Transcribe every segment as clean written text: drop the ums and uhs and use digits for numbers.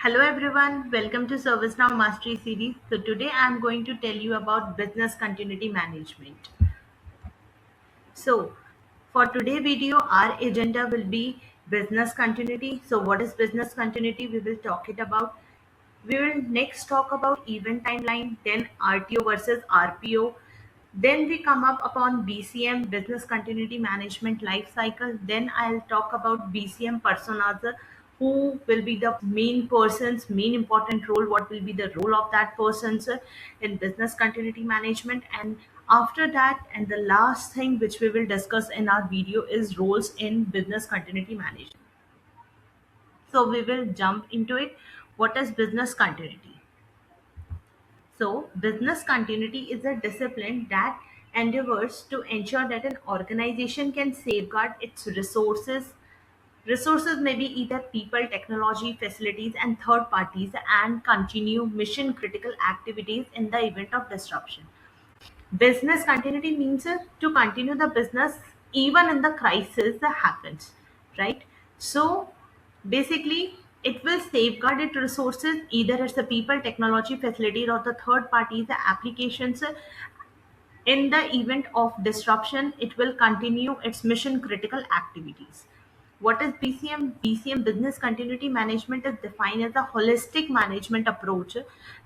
Hello everyone, welcome to ServiceNow Mastery series. So today I'm going to tell you about business continuity management. So for today video, our agenda will be business continuity. So what is business continuity? We will talk it about. We will next talk about event timeline, then RTO versus RPO. Then we come up upon BCM, business continuity management life cycle. Then I'll talk about BCM personas, who will be the main person's main important role, what will be the role of that person in business continuity management. And after that, and the last thing which we will discuss in our video is roles in business continuity management. So we will jump into it. What is business continuity? So, business continuity is a discipline that endeavors to ensure that an organization can safeguard its resources. Resources may be either people, technology, facilities, and third parties, and continue mission critical activities in the event of disruption. Business continuity means to continue the business even in the crisis that happens, right? So basically, it will safeguard its resources, either it's the people, technology, facilities, or the third parties, the applications. In the event of disruption, it will continue its mission critical activities. What is BCM? BCM, business continuity management, is defined as a holistic management approach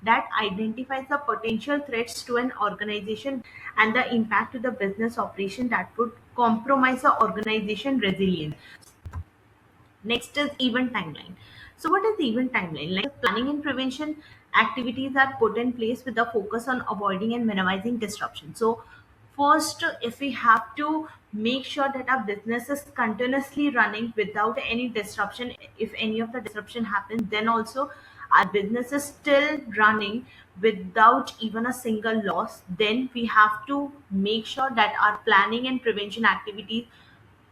that identifies the potential threats to an organization and the impact to the business operation that would compromise the organization resilience. Next is event timeline. So, what is the event timeline? Like planning and prevention activities are put in place with a focus on avoiding and minimizing disruption. So, first, if we have to make sure that our business is continuously running without any disruption, if any of the disruption happens, then also our business is still running without even a single loss, then we have to make sure that our planning and prevention activities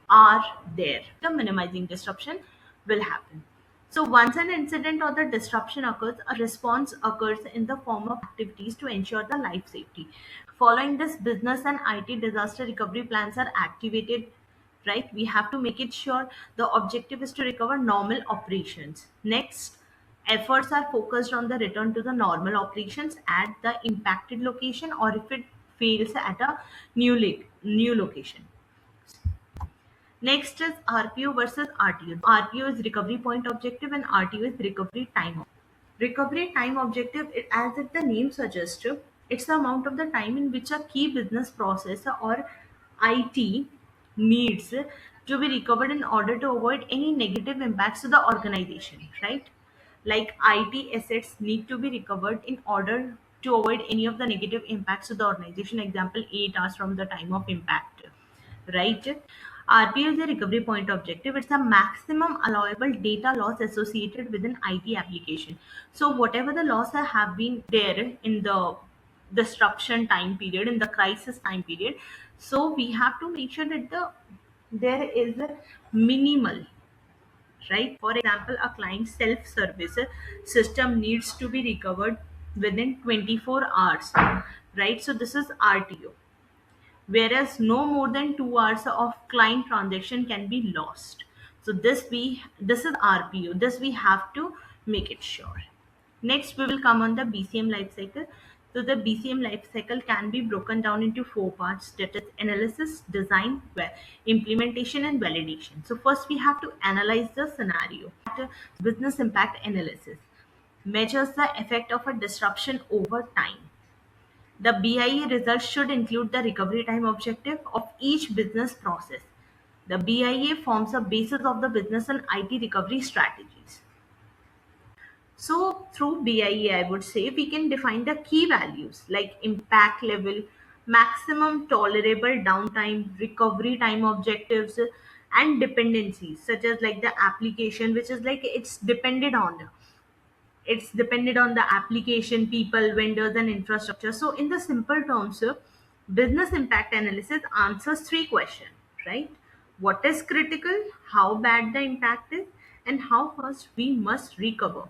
are there. The minimizing disruption will happen. So once an incident or the disruption occurs, a response occurs in the form of activities to ensure the life safety. Following this, business and IT disaster recovery plans are activated, right? We have to make it sure the objective is to recover normal operations. Next, efforts are focused on the return to the normal operations at the impacted location, or if it fails at a new location. Next is RPO versus RTO. RPO is recovery point objective and RTO is recovery time. Recovery time objective, as it the name suggests, it's the amount of the time in which a key business process or IT needs to be recovered in order to avoid any negative impacts to the organization, right? Like IT assets need to be recovered in order to avoid any of the negative impacts to the organization. Example, 8 hours from the time of impact, right? RPO is a recovery point objective. It's a maximum allowable data loss associated with an IT application. So whatever the loss that have been there in the disruption time period, in the crisis time period, so we have to make sure that there is a minimal, right? For example, a client self-service system needs to be recovered within 24 hours, right? So this is RTO, whereas no more than 2 hours of client transaction can be lost. So this is RPO, this we have to make it sure. Next we will come on the BCM life cycle. So the BCM life cycle can be broken down into four parts, that is analysis, design, implementation, and validation. So first we have to analyze the scenario. Business impact analysis measures the effect of a disruption over time. The BIE results should include the recovery time objective of each business process. The BIA forms a basis of the business and IT recovery strategies. So through BIA, I would say we can define the key values like impact level, maximum tolerable downtime, recovery time objectives, and dependencies such as like the application, which is like it's depended on the application, people, vendors, and infrastructure. So, in the simple terms, business impact analysis answers three questions, right? What is critical, how bad the impact is, and how fast we must recover.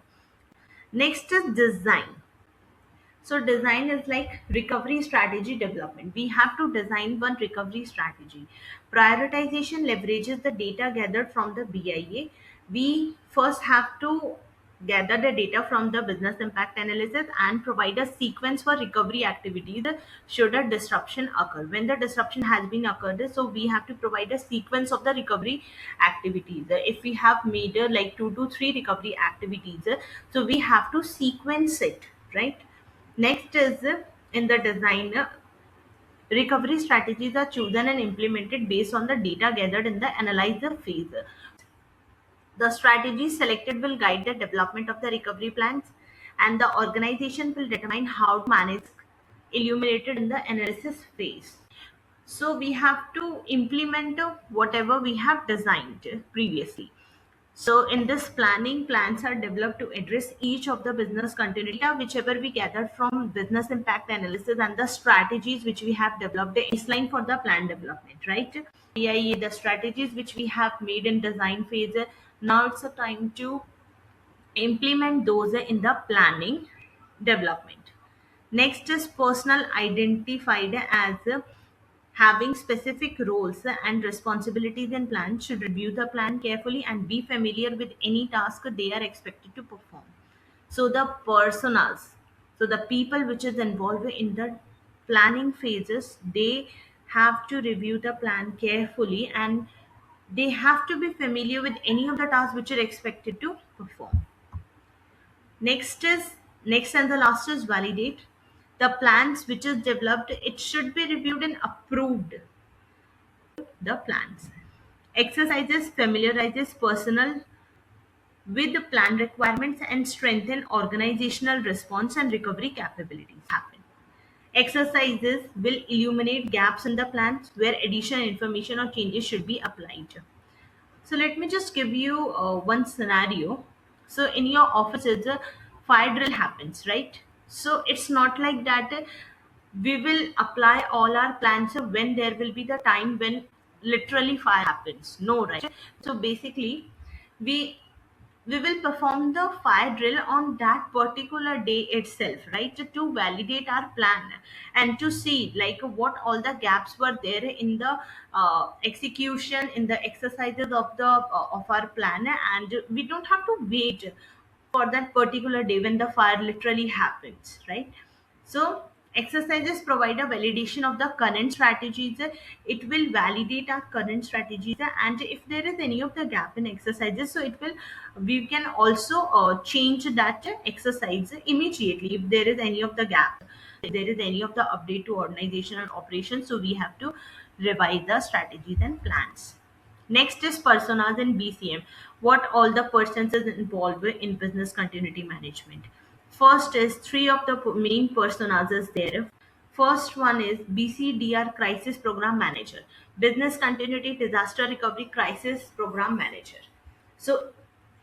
Next is design. So, design is like recovery strategy development. We have to design one recovery strategy. Prioritization leverages the data gathered from the BIA. We first have to gather the data from the business impact analysis and provide a sequence for recovery activities should a disruption occur. When the disruption has been occurred, so we have to provide a sequence of the recovery activities. If we have made like 2 to 3 recovery activities, so we have to sequence it, right? Next is in the design, recovery strategies are chosen and implemented based on the data gathered in the analyzer phase. The strategies selected will guide the development of the recovery plans, and the organization will determine how to manage illuminated in the analysis phase. So we have to implement whatever we have designed previously. So in this planning, plans are developed to address each of the business continuity data, whichever we gathered from business impact analysis, and the strategies which we have developed, the baseline for the plan development, right? BIE, the strategies which we have made in design phase. Now it's a time to implement those in the planning development. Next is personal identified as having specific roles and responsibilities in plan should review the plan carefully and be familiar with any task they are expected to perform. So the personas, so the people which is involved in the planning phases, they have to review the plan carefully and they have to be familiar with any of the tasks which are expected to perform. Next and the last is validate. The plans which is developed, it should be reviewed and approved the plans. Exercises familiarizes personnel with the plan requirements and strengthen organizational response and recovery capabilities happen. Exercises will illuminate gaps in the plans where additional information or changes should be applied. So let me just give you one scenario. So in your offices, a fire drill happens, right? So it's not like that. We will apply all our plans when there will be the time when literally fire happens. No, right? So basically, we we will perform the fire drill on that particular day itself, right, to validate our plan and to see like what all the gaps were there in the execution in the exercises of the of our plan, and we don't have to wait for that particular day when the fire literally happens, right? So exercises provide a validation of the current strategies. It will validate our current strategies, and if there is any of the gap in exercises, so it will we can also change that exercise immediately if there is any of the gap. If there is any of the update to organizational operations, so we have to revise the strategies and plans. Next is personas in BCM. What all the persons is involved in business continuity management. First is three of the main personas is there. First one is BCDR Crisis Program Manager, Business Continuity Disaster Recovery Crisis Program Manager. So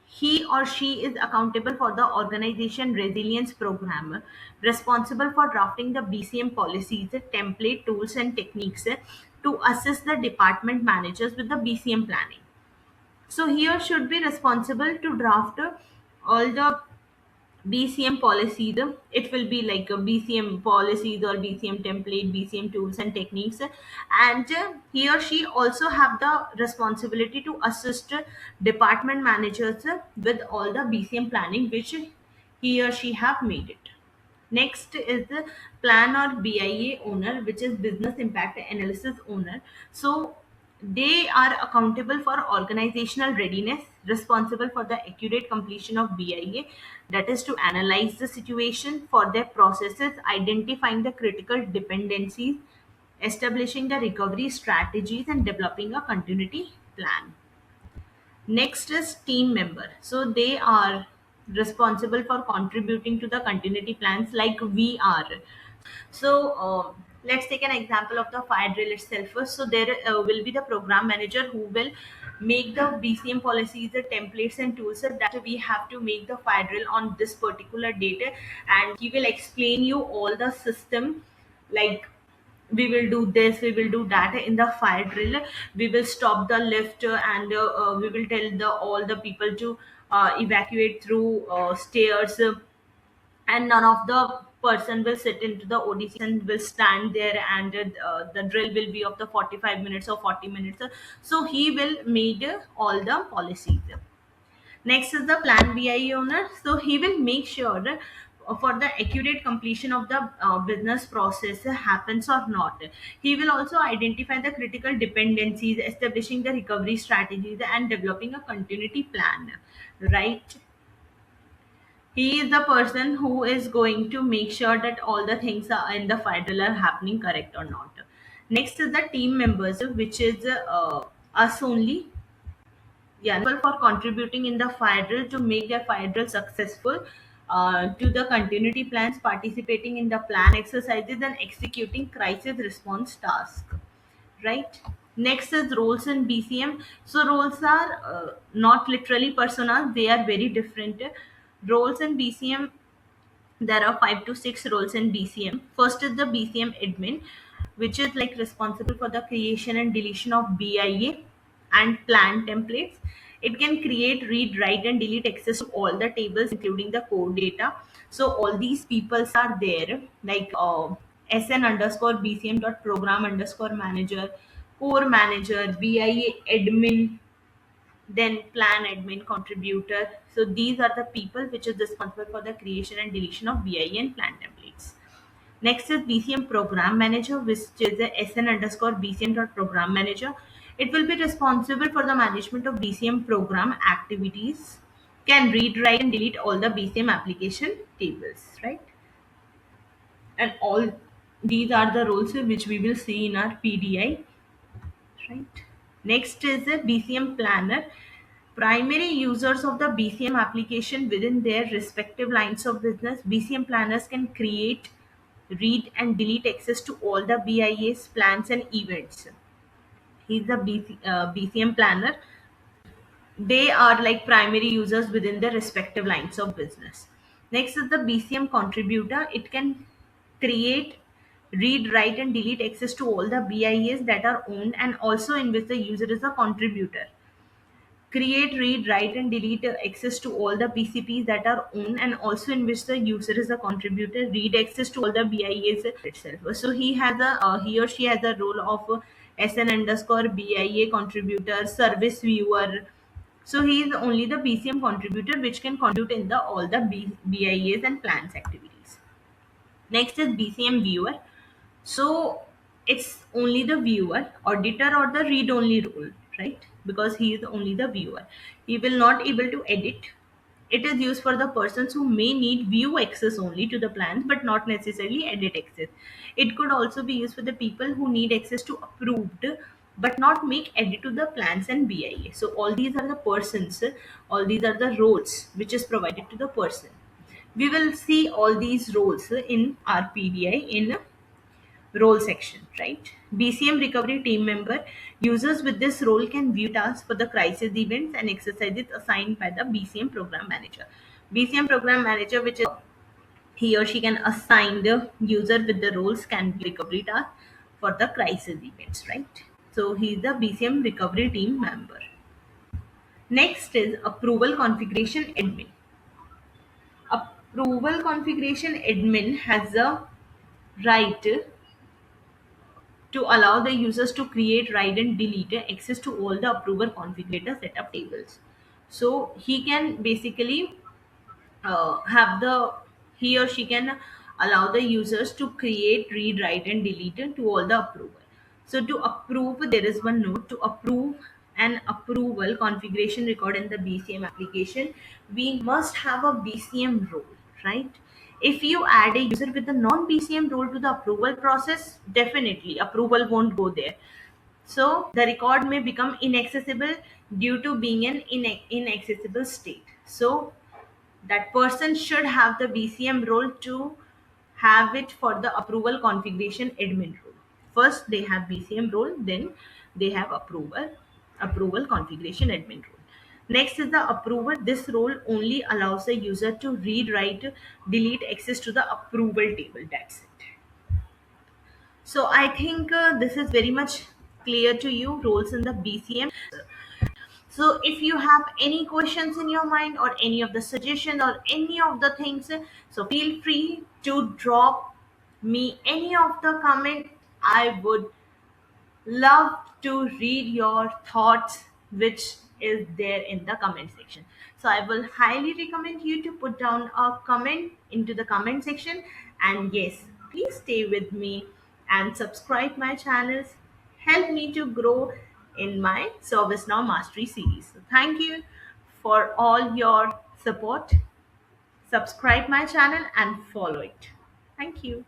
he or she is accountable for the organization resilience program, responsible for drafting the BCM policies, template tools and techniques to assist the department managers with the BCM planning. So here should be responsible to draft all the BCM policies. It will be like a BCM policies or BCM template, BCM tools and techniques, and he or she also have the responsibility to assist department managers with all the BCM planning which he or she have made it. Next is the plan or BIA owner, which is business impact analysis owner. So they are accountable for organizational readiness, responsible for the accurate completion of BIA, that is to analyze the situation for their processes, identifying the critical dependencies, establishing the recovery strategies, and developing a continuity plan. Next is team member. So they are responsible for contributing to the continuity plans like we are. So let's take an example of the fire drill itself first. So there will be the program manager who will make the BCM policies, the templates and tools that we have to make the fire drill on this particular date, and he will explain you all the system, like we will do this, we will do that in the fire drill. We will stop the lift and we will tell the all the people to evacuate through stairs, and none of the person will sit into the ODC and will stand there, and the drill will be of the 45 minutes or 40 minutes. So he will make all the policies. Next is the plan BIE owner. So he will make sure for the accurate completion of the business process happens or not. He will also identify the critical dependencies, establishing the recovery strategies, and developing a continuity plan. Right? He is the person who is going to make sure that all the things are in the fire drill are happening correct or not. Next is the team members, which is us only. Yeah, for contributing in the fire drill to make their fire drill successful, to the continuity plans, participating in the plan exercises, and executing crisis response task. Right. Next is roles in BCM. So roles are not literally personas; they are very different. Roles in BCM, there are 5 to 6 roles in BCM. First is the BCM admin, which is like responsible for the creation and deletion of BIA and plan templates. It can create, read, write, and delete access to all the tables, including the core data. So all these peoples are there, like SN underscore BCM dot program underscore manager, core manager, BIA admin, then plan admin contributor. So these are the people which is responsible for the creation and deletion of BIE and plan templates. Next is BCM program manager, which is the SN underscore BCM dot program manager. It will be responsible for the management of BCM program activities, can read, write, and delete all the BCM application tables, right? And all these are the roles which we will see in our PDI, right? Next is a BCM planner. Primary users of the BCM application within their respective lines of business, BCM planners can create, read, and delete access to all the BIAs, plans, and events. He's the BCM planner. They are like primary users within their respective lines of business. Next is the BCM contributor. It can create, read, write, and delete access to all the BIAs that are owned and also in which the user is a contributor. Create, read, write, and delete access to all the PCPs that are owned and also in which the user is a contributor. Read access to all the BIAs itself. So he or she has a role of SN underscore BIA contributor, service viewer. So he is only the BCM contributor which can contribute in the all the BIAs and plans activities. Next is BCM viewer. So it's only the viewer, auditor, or the read only role, right? Because he is only the viewer. He will not able to edit. It is used for the persons who may need view access only to the plans but not necessarily edit access. It could also be used for the people who need access to approved but not make edit to the plans and BIA. So all these are the persons, all these are the roles which is provided to the person. We will see all these roles in our PDI in role section, right? BCM recovery team member. Users with this role can view tasks for the crisis events and exercises assigned by the BCM program manager. BCM program manager, which is he or she can assign the user with the roles, can be recovery task for the crisis events, right? So he is the BCM recovery team member. Next is approval configuration admin. Approval configuration admin has a right to allow the users to create, write, and delete access to all the approver configurator setup tables. So he can basically have the he or she can allow the users to create, read, write, and delete to all the approval. So to approve, there is one note: to approve an approval configuration record in the BCM application, we must have a BCM role, right? If you add a user with a non-BCM role to the approval process, definitely approval won't go there. So the record may become inaccessible due to being an inaccessible state. So that person should have the BCM role to have it for the approval configuration admin role. First they have BCM role, then they have approval configuration admin role. Next is the approval. This role only allows the user to read, write, delete access to the approval table. That's it. So I think this is very much clear to you, roles in the BCM. So if you have any questions in your mind or any of the suggestions or any of the things, so feel free to drop me any of the comment. I would love to read your thoughts which is there in the comment section. So I will highly recommend you to put down a comment into the comment section. And yes, please stay with me and subscribe my channels. Help me to grow in my ServiceNow Mastery series. So thank you for all your support. Subscribe my channel and follow it. Thank you.